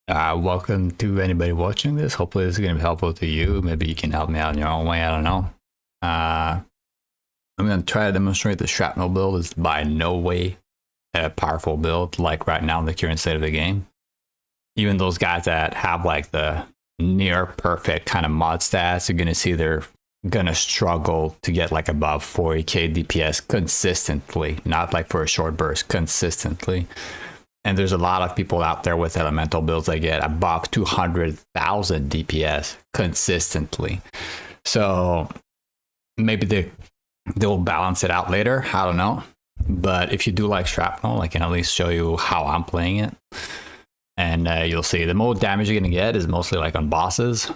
Welcome to anybody watching this. Hopefully this is going to be helpful to you. Maybe you can help me out in your own way. I don't know. I'm going to try to demonstrate the Shrapnel build is by no way a powerful build like right now in the current state of the game. Even those guys that have like the near perfect kind of mod stats, you're going to see they're going to struggle to get like above 40k DPS consistently, not like for a short burst, consistently. And there's a lot of people out there with elemental builds that get above 200,000 DPS consistently. So maybe they'll balance it out later. I don't know. But if you do like Shrapnel, I can at least show you how I'm playing it. And you'll see the most damage you're going to get is mostly like on bosses.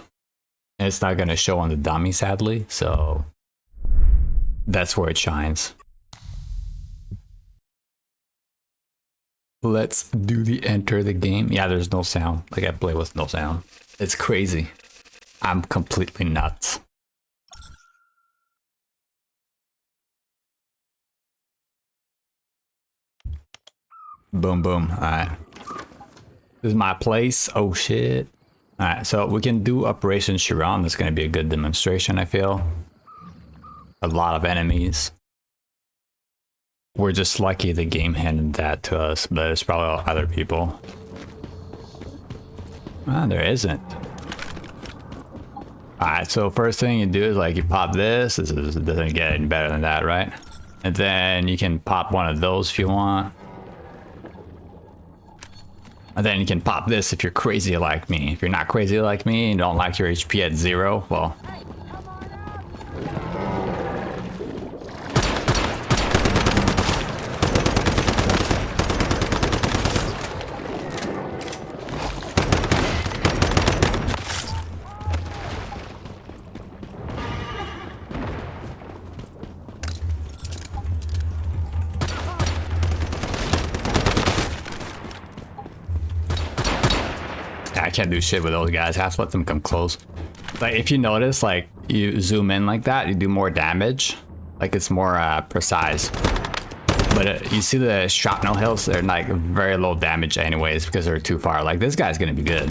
And it's not going to show on the dummy, sadly. So that's where it shines. Let's do the enter the game. Yeah, there's no sound. Like I play with no sound. It's crazy. I'm completely nuts. Boom, boom. All right. This is my place. Oh, shit. All right, so we can do Operation Chiron. That's going to be a good demonstration, I feel. A lot of enemies. We're just lucky the game handed that to us, but it's probably other people. Ah, there isn't. Alright, so first thing you do is like you pop this. It doesn't get any better than that, right? And then you can pop one of those if you want. And then you can pop this if you're crazy like me. If you're not crazy like me and don't like your HP at 0, well... I can't do shit with those guys. I have to let them come close. Like if you notice, like you zoom in like that, you do more damage. Like it's more precise. But you see the shrapnel hills, they're like very low damage anyways because they're too far. Like this guy's gonna be good.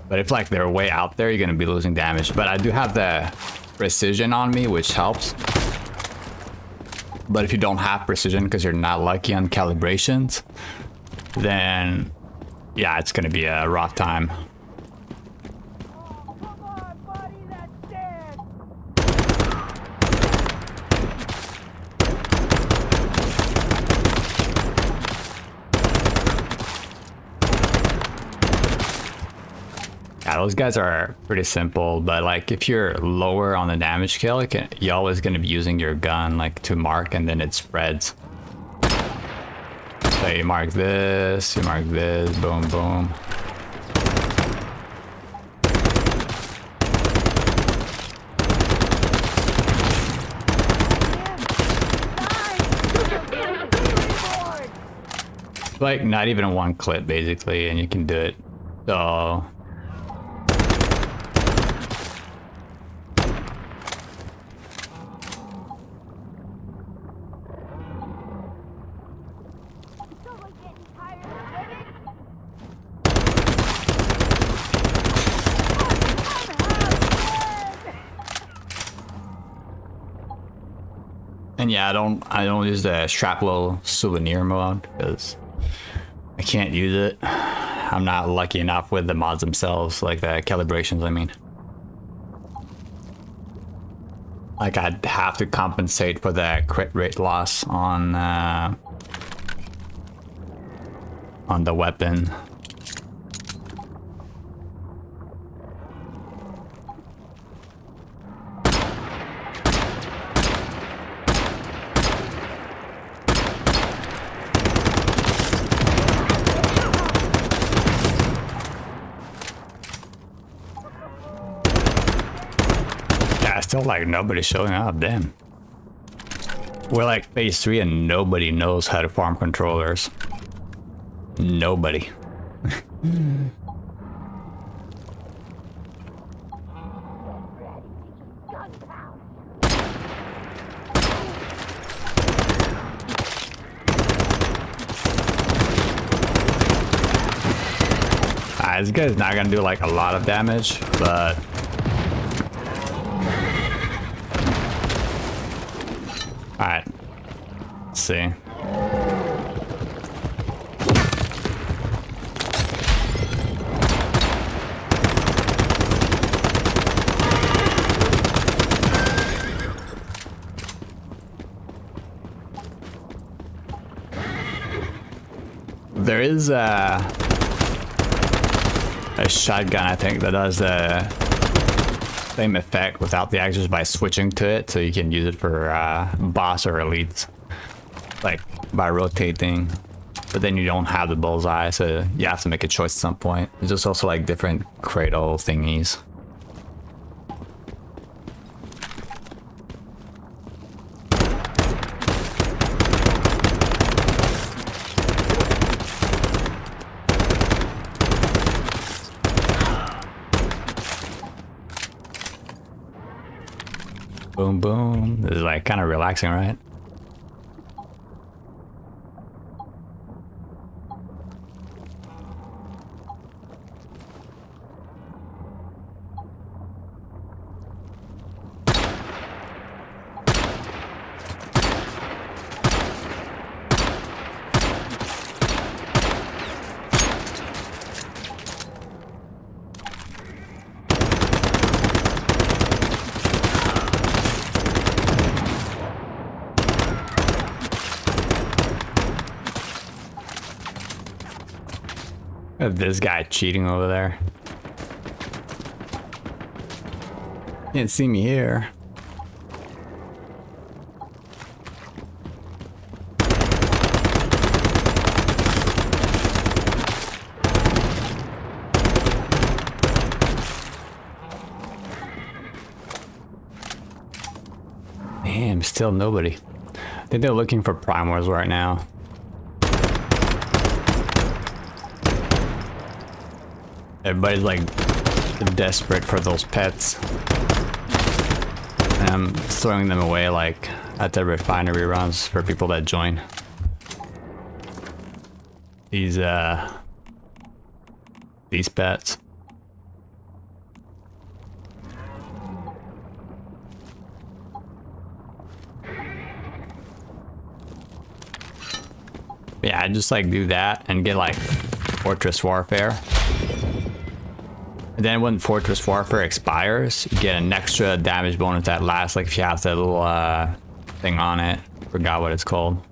But if like they're way out there, you're gonna be losing damage. But I do have the precision on me, which helps. But if you don't have precision because you're not lucky on calibrations, then yeah, it's gonna be a rough time. Yeah, those guys are pretty simple, but like if you're lower on the damage scale, you're always gonna be using your gun like to mark, and then it spreads. So you mark this, boom, boom. Like not even one clip basically, and you can do it. So and yeah, I don't use the Shrapnel souvenir mode because I can't use it. I'm not lucky enough with the mods themselves, like the calibrations, I mean. Like I'd have to compensate for the crit rate loss on the weapon. Still like nobody's showing up, damn. We're like phase 3 and nobody knows how to farm controllers. Nobody. This guy's not gonna do like a lot of damage, but alright. Let's see. There is a shotgun, I think, that does the same effect without the axes by switching to it, so you can use it for boss or elites, like by rotating. But then you don't have the bullseye, so you have to make a choice at some point. There's just also like different cradle thingies. Boom, boom. This is like kind of relaxing, right? This guy cheating over there. Can't see me here. Damn, still nobody. I think they're looking for primers right now. Everybody's like desperate for those pets. And I'm throwing them away like at the refinery runs for people that join. These pets. Yeah, I just like do that and get like Fortress Warfare. And then when Fortress Warfare expires, you get an extra damage bonus that lasts, like if you have that little thing on it. Forgot what it's called.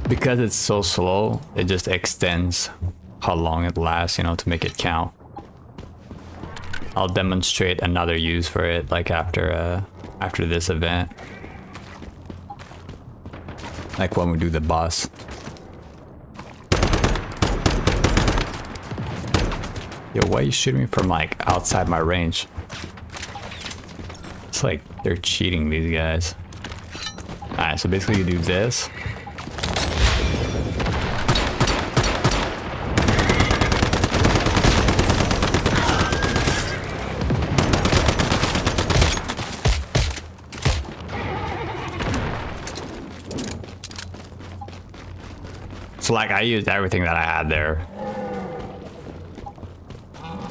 Because it's so slow, it just extends how long it lasts, you know, to make it count. I'll demonstrate another use for it, like after this event. Like when we do the boss. Yo, why are you shooting me from like outside my range? It's like they're cheating, these guys. Alright, so basically you do this. So like I used everything that I had there.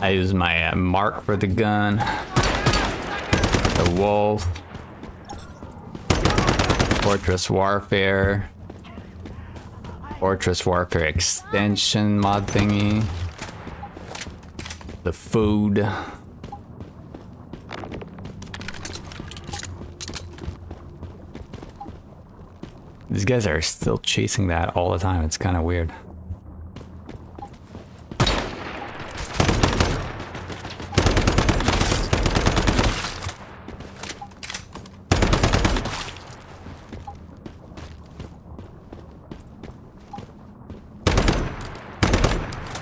I used my mark for the gun, the wolf, Fortress Warfare extension mod thingy, the food. These guys are still chasing that all the time. It's kind of weird.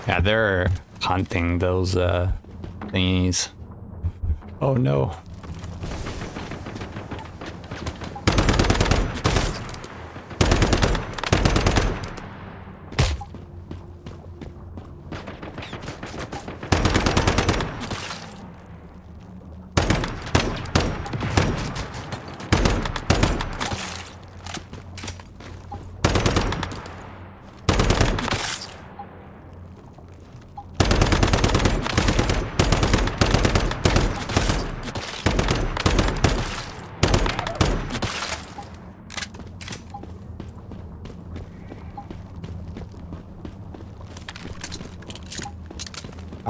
Yeah, they're hunting those thingies. Oh no.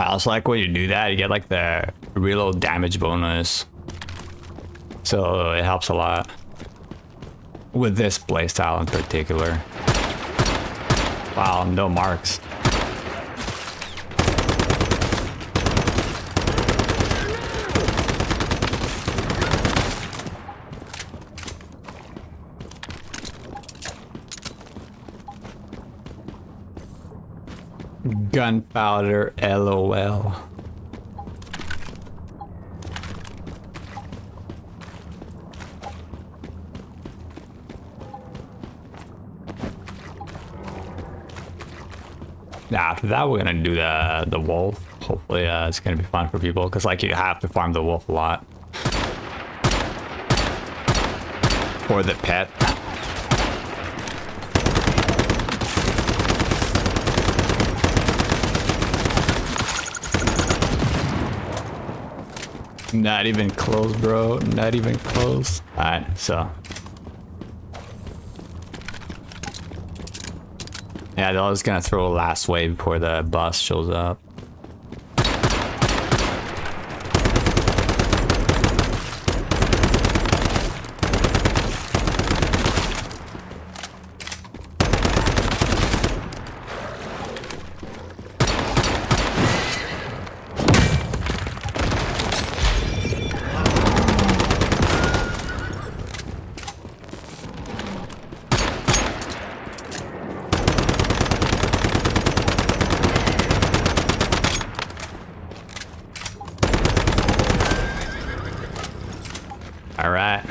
I also like when you do that, you get like the reload damage bonus. So it helps a lot. With this playstyle in particular. Wow, no marks. Gunpowder, LOL. After that, we're gonna do the wolf. Hopefully, it's gonna be fun for people because like you have to farm the wolf a lot for the pet. Not even close, bro. Not even close. All right, so. Yeah, they're just gonna throw a last wave before the bus shows up. All right.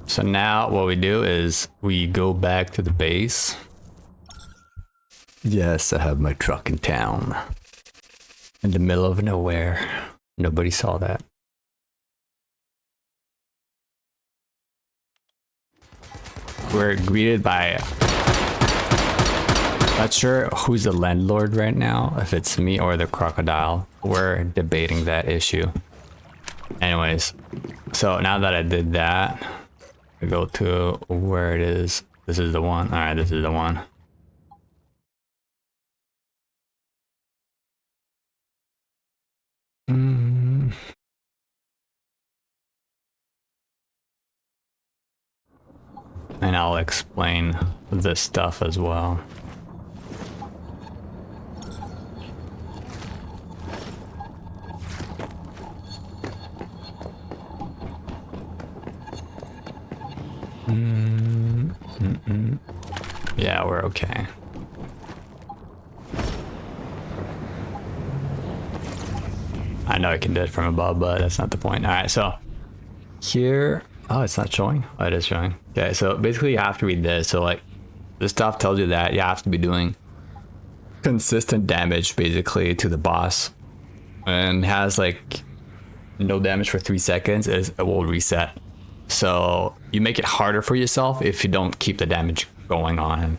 So now what we do is we go back to the base. Yes, I have my truck in town. In the middle of nowhere. Nobody saw that. We're greeted by... Not sure who's the landlord right now, if it's me or the crocodile. We're debating that issue. Anyways, so now that I did that, I go to where it is. This is the one. All right, this is the one. And I'll explain this stuff as well. Yeah, we're okay. I know I can do it from above, but that's not the point. All right, so here, oh, it's not showing. Oh, it is showing. Okay, so basically you have to read this. So like this stuff tells you that you have to be doing consistent damage basically to the boss, and has like no damage for 3 seconds. It will reset. So you make it harder for yourself if you don't keep the damage going on.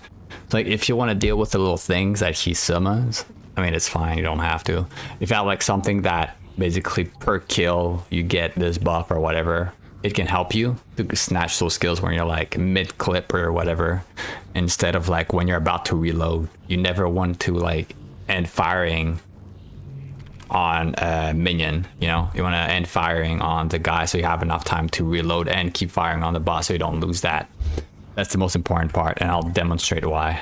Like if you want to deal with the little things that he summons, I mean, it's fine, you don't have to. If you have like something that basically per kill you get this buff or whatever, it can help you to snatch those skills when you're like mid clip or whatever, instead of like when you're about to reload. You never want to like end firing on a minion, you know? You want to end firing on the guy so you have enough time to reload and keep firing on the boss so you don't lose that. That's the most important part, and I'll demonstrate why.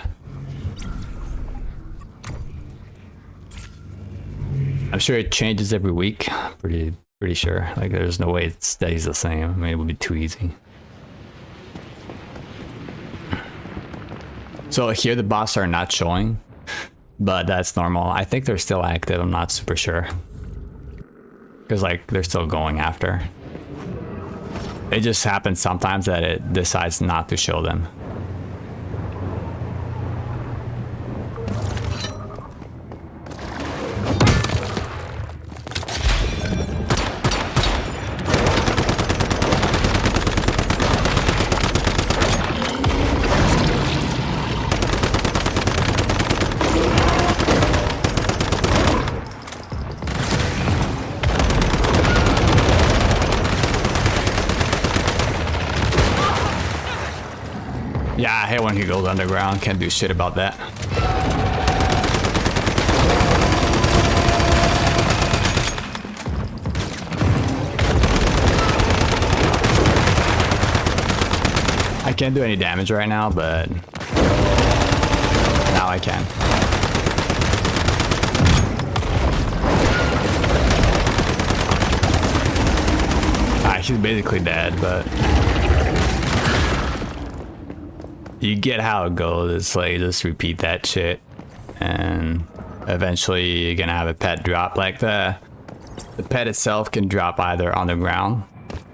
I'm sure it changes every week. Pretty sure. Like there's no way it stays the same. I mean, it would be too easy. So here the boss are not showing, but that's normal. I think they're still active. I'm not super sure. Because like they're still going after. It just happens sometimes that it decides not to show them. Yeah, I hate when he goes underground. Can't do shit about that. I can't do any damage right now, but now I can. She's basically dead, but you get how it goes. It's like just repeat that shit, and eventually you're gonna have a pet drop. Like the pet itself can drop either on the ground.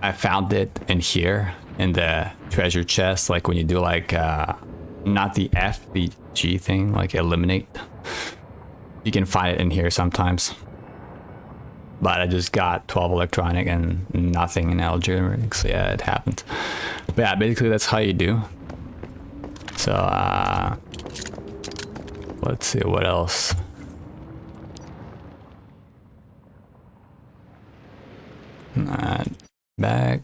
I found it in here in the treasure chest. Like when you do like not the F, the G thing, like eliminate. You can find it in here sometimes. But I just got 12 electronic and nothing in algorithmic, so yeah, it happened. But yeah, basically that's how you do. So let's see what else. Back.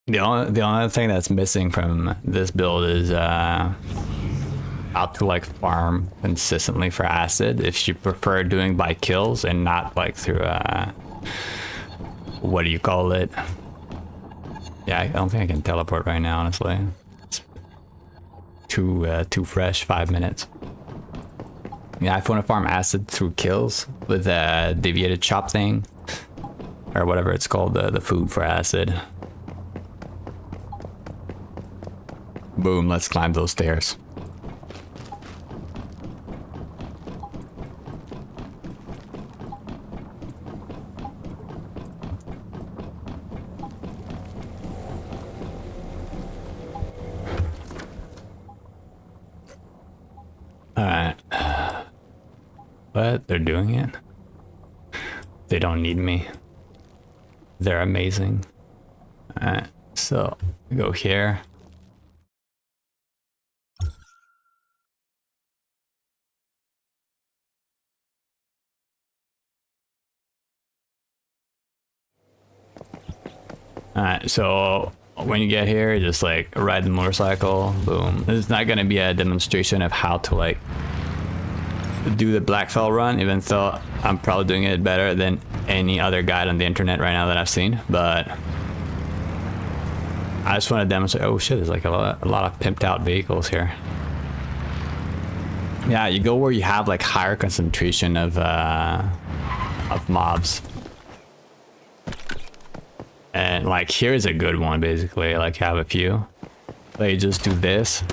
The only thing that's missing from this build is how to like farm consistently for acid. If you prefer doing by kills and not like through what do you call it? Yeah, I don't think I can teleport right now, honestly. It's too fresh. 5 minutes. Yeah, if you want to farm acid through kills with a deviated chop thing or whatever it's called, the food for acid. Boom, let's climb those stairs. Alright. But they're doing it. They don't need me. They're amazing. Alright, so go here. Alright, so when you get here, just like ride the motorcycle, boom. This is not gonna be a demonstration of how to like do the black fell run, even though I'm probably doing it better than any other guide on the internet right now that I've seen, but I just want to demonstrate. Oh shit, there's like a lot of pimped out vehicles here. Yeah, you go where you have like higher concentration of mobs. And like here's a good one, basically. Like have a few. Like you just do this.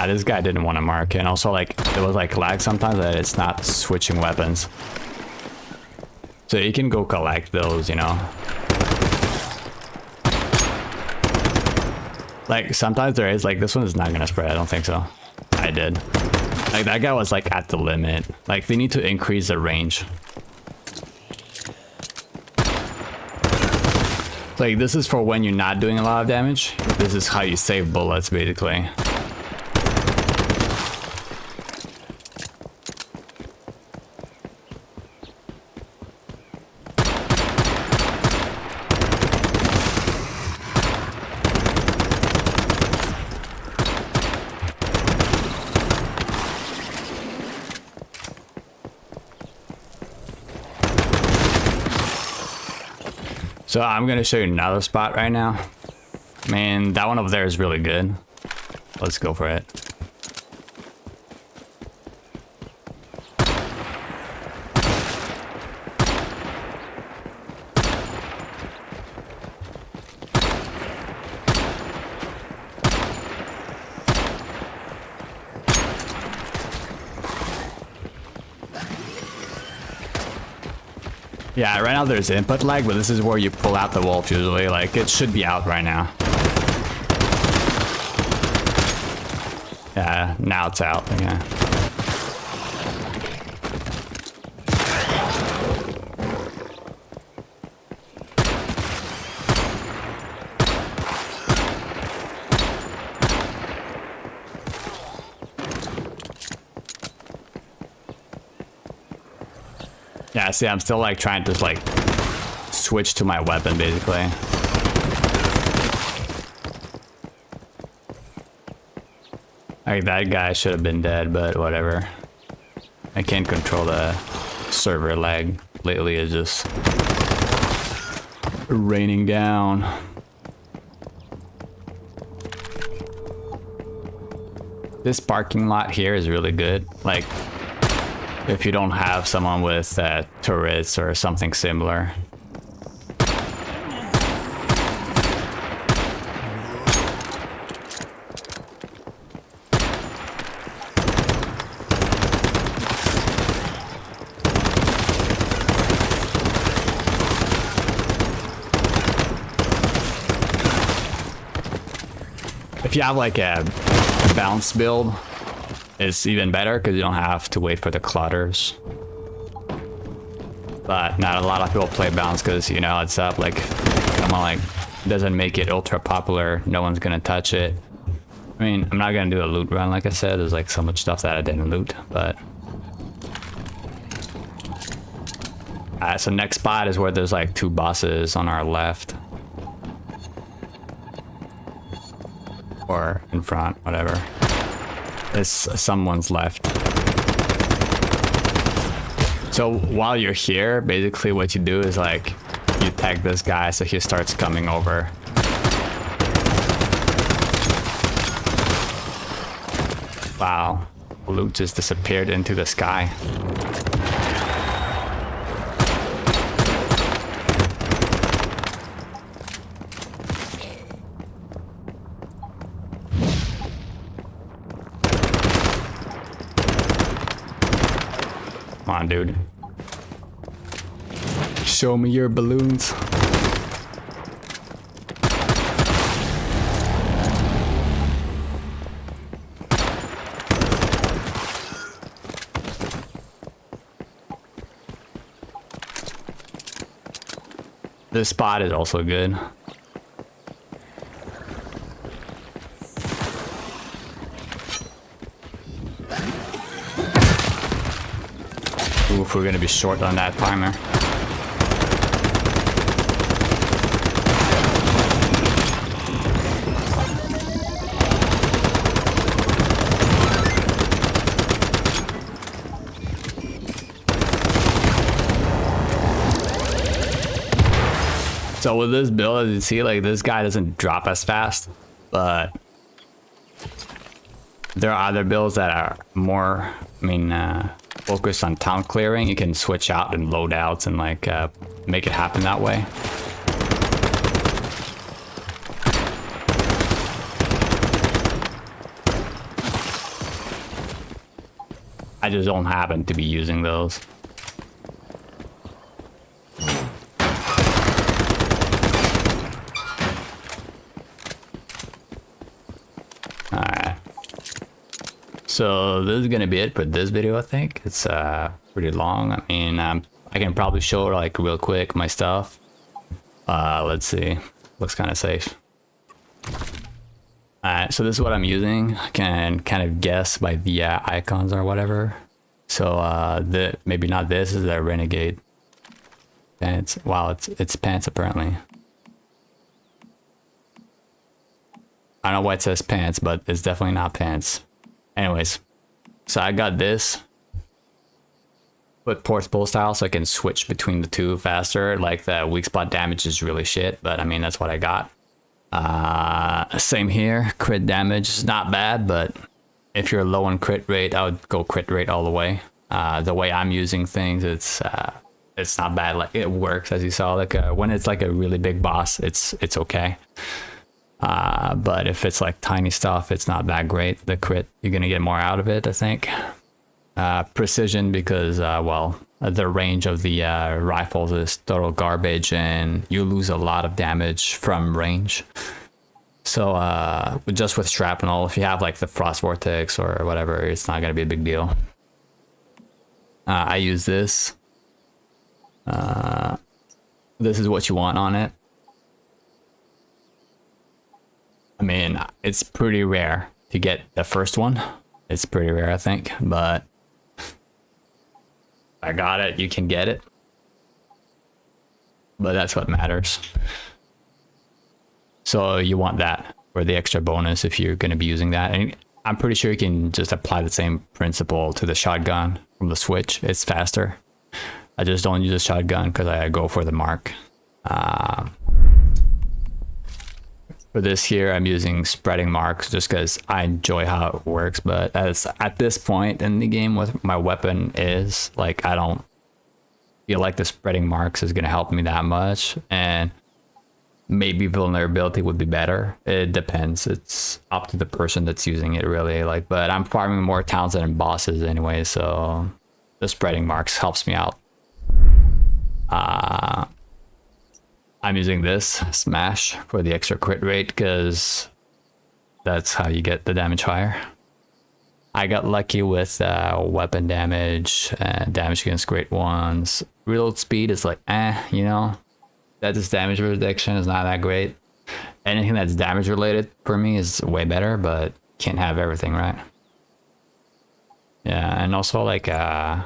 This guy didn't want to mark, and also like there was like lag sometimes that it's not switching weapons. So you can go collect those, you know. Like sometimes there is like this one is not gonna spread. I don't think so. I did. Like that guy was like at the limit. Like they need to increase the range. Like this is for when you're not doing a lot of damage. This is how you save bullets, basically. So I'm gonna show you another spot right now. Man, that one over there is really good. Let's go for it. Yeah, right now there's input lag, but this is where you pull out the wolf usually. Like, it should be out right now. Yeah, now it's out. Yeah. Yeah, see, I'm still like trying to like switch to my weapon basically. Like that guy should have been dead, but whatever. I can't control the server lag. Lately it's just raining down. This parking lot here is really good. Like, if you don't have someone with turrets or something similar. If you have like a bounce build, it's even better because you don't have to wait for the clutters. But not a lot of people play bounce because, you know, it's up like, come on, like, doesn't make it ultra popular. No one's gonna touch it. I mean, I'm not gonna do a loot run, like I said. There's like so much stuff that I didn't loot, but. So next spot is where there's like 2 bosses on our left. Or in front, whatever. It's someone's left. So while you're here, basically what you do is like, you tag this guy so he starts coming over. Wow, loot just disappeared into the sky. Come on, dude. Show me your balloons. This spot is also good. Oof, we're gonna be short on that timer. So with this build, as you see, like this guy doesn't drop as fast, but there are other builds that are more, focused on town clearing. You can switch out and loadouts and like make it happen that way. I just don't happen to be using those. So this is gonna be it for this video. I think it's pretty long. I mean, I can probably show like real quick my stuff. Let's see, looks kind of safe. Alright, so this is what I'm using. I can kind of guess by the icons or whatever. So maybe not this, is a Renegade pants. Wow, it's pants apparently. I don't know why it says pants, but it's definitely not pants. Anyways, so I got this with portable style so I can switch between the two faster. Like the weak spot damage is really shit, but I mean, that's what I got. Same here, crit damage is not bad, but if you're low on crit rate, I would go crit rate all the way. The way I'm using things, it's not bad. Like it works, as you saw. Like when it's like a really big boss, it's okay. But if it's like tiny stuff, it's not that great. The crit, you're gonna get more out of it, I think. Precision, because well, the range of the rifles is total garbage and you lose a lot of damage from range. So just with shrapnel, if you have like the frost vortex or whatever, it's not gonna be a big deal. I use this. This is what you want on it. I mean, it's pretty rare to get the first one. It's pretty rare, I think, but I got it. You can get it. but that's what matters. So you want that for the extra bonus if you're going to be using that. And I'm pretty sure you can just apply the same principle to the shotgun from the Switch. It's faster. I just don't use a shotgun because I go for the mark. For this here, I'm using spreading marks just because I enjoy how it works. But as at this point in the game, what my weapon is, like, I don't feel like the spreading marks is going to help me that much. And maybe vulnerability would be better. It depends. It's up to the person that's using it, really. Like, but I'm farming more towns than bosses anyway, so the spreading marks helps me out. I'm using this smash for the extra crit rate because that's how you get the damage higher. I got lucky with weapon damage and damage against great ones. Reload speed is like, you know, that just damage reduction is not that great. Anything that's damage related for me is way better, but can't have everything, right? Yeah, and also like, yeah,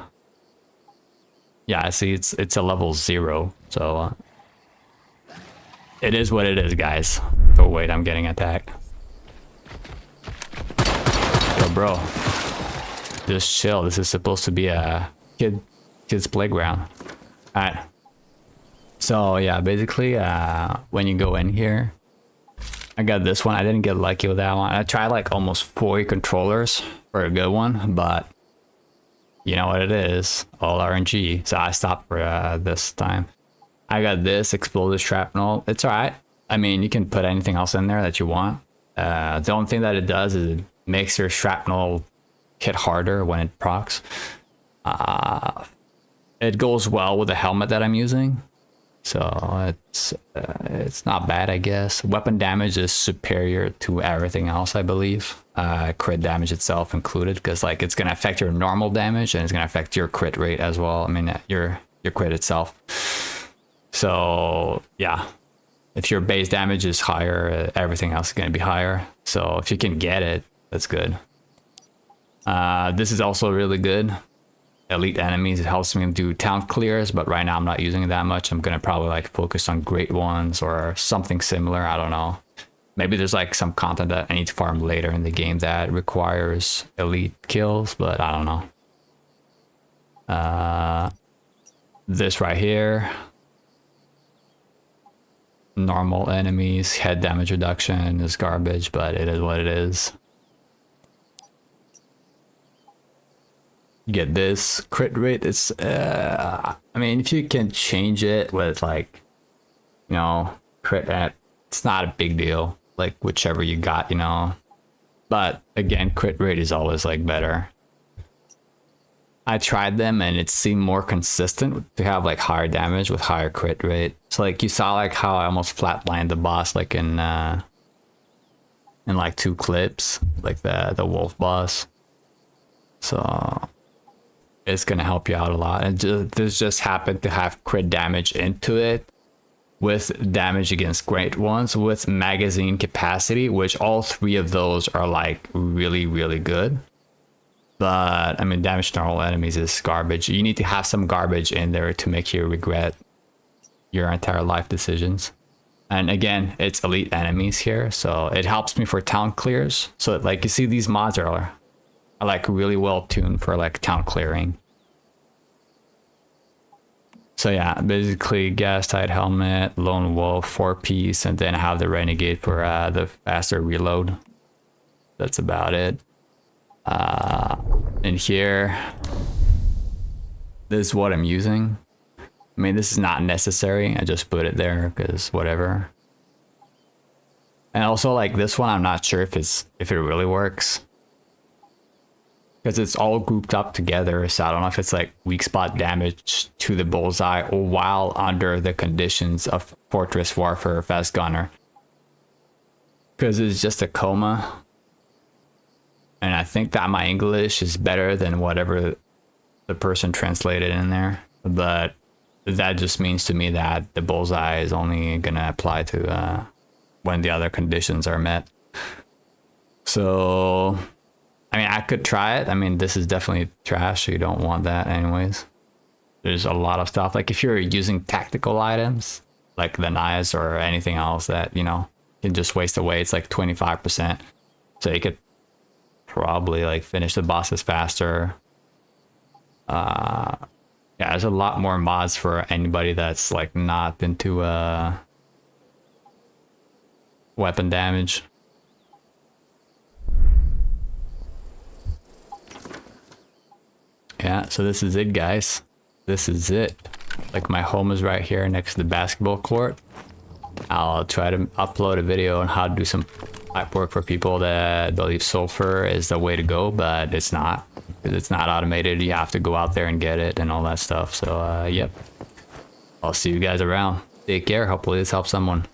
I see it's a level 0, so it is what it is, guys. Oh wait, I'm getting attacked. Yo, bro, just chill. This is supposed to be a kid's playground. All right. So yeah, basically, when you go in here, I got this one. I didn't get lucky with that one. I tried like almost 40 controllers for a good one, but you know what it is, all RNG. So I stopped for this time. I got this explosive shrapnel. It's all right. I mean, you can put anything else in there that you want. The only thing that it does is it makes your shrapnel hit harder when it procs. It goes well with the helmet that I'm using, so it's not bad, I guess. Weapon damage is superior to everything else, I believe. Crit damage itself included, because like it's gonna affect your normal damage and it's gonna affect your crit rate as well. I mean, your crit itself. So yeah, if your base damage is higher, everything else is going to be higher. So if you can get it, that's good. This is also really good. Elite enemies, it helps me do town clears, but right now I'm not using it that much. I'm going to probably like focus on great ones or something similar. I don't know. Maybe there's like some content that I need to farm later in the game that requires elite kills, but I don't know. This right here. Normal enemies, head damage reduction is garbage, but it is what it is. You get this crit rate. It's I mean, if you can change it with like, you know, crit rate, it's not a big deal, like whichever you got, you know. But again, crit rate is always like better. I tried them and it seemed more consistent to have like higher damage with higher crit rate. So like you saw like how I almost flatlined the boss like in like 2 clips, like the wolf boss. So it's gonna help you out a lot. And this just happened to have crit damage into it with damage against great ones with magazine capacity, which all 3 of those are like really, really good. But I mean, damage to normal enemies is garbage. You need to have some garbage in there to make you regret your entire life decisions. And again, it's elite enemies here, so it helps me for town clears. So like you see, these mods are like really well tuned for like town clearing. So yeah, basically gas tight helmet, lone wolf, 4-piece, and then I have the renegade for the faster reload. That's about it. In here, this is what I'm using. I mean, this is not necessary. I just put it there because whatever. And also like this one, I'm not sure if it really works, because it's all grouped up together. So I don't know if it's like weak spot damage to the bullseye or while under the conditions of Fortress Warfare Fast Gunner, because it's just a coma. And I think that my English is better than whatever the person translated in there. But that just means to me that the bullseye is only going to apply to when the other conditions are met. So, I mean, I could try it. I mean, this is definitely trash. So you don't want that anyways. there's a lot of stuff. Like if you're using tactical items, like the knives or anything else that, you know, can just waste away, it's like 25%. So you could probably like finish the bosses faster. Yeah, there's a lot more mods for anybody that's like not into weapon damage. Yeah, so this is it, guys. This is it. Like my home is right here next to the basketball court. I'll try to upload a video on how to do some pipe work for people that believe sulfur is the way to go, but it's not. Because it's not automated. You have to go out there and get it and all that stuff. So, yep. I'll see you guys around. Take care. Hopefully this helps someone.